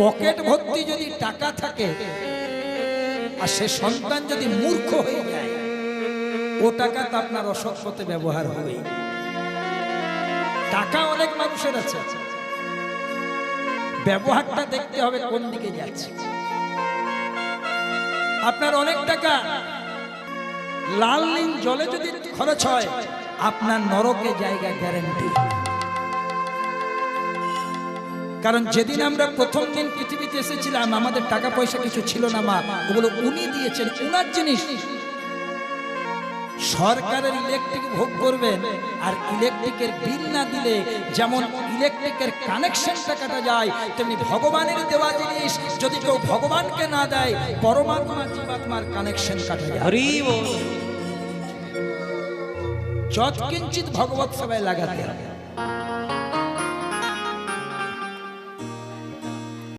Pocket ভর্তি যদি টাকা থাকে আর সে সন্তান যদি মূর্খ হয়ে যায়, ও টাকা তো আপনার অসৎ পথে ব্যবহার হবে। টাকা অনেক মানুষের আছে, ব্যবহারটা দেখতে হবে কোন দিকে যাচ্ছে। আপনার অনেক টাকা লাল নীল জলে যদি খরচ হয়, আপনার নরকে জায়গা গ্যারান্টি। কারণ যেদিন আমরা প্রথম দিন পৃথিবীতে এসেছিলাম, আমাদের টাকা পয়সা কিছু ছিল না মা, ওগুলো উনি দিয়েছেন, উনার জিনিস। সরকারের ইলেকট্রিক ভোগ করবেন, আর ইলেকট্রিকের বিল না দিলে যেমন ইলেকট্রিকের কানেকশনটা কাটা যায়, তেমনি ভগবানের দেওয়া জিনিস যদি কেউ ভগবানকে না দেয়, পরমাত্মা জীবাত্মার কানেকশন কাটা যায়। হরি বল। যৎকিঞ্চিৎ ভগবত সেবায় লাগাতে হবে।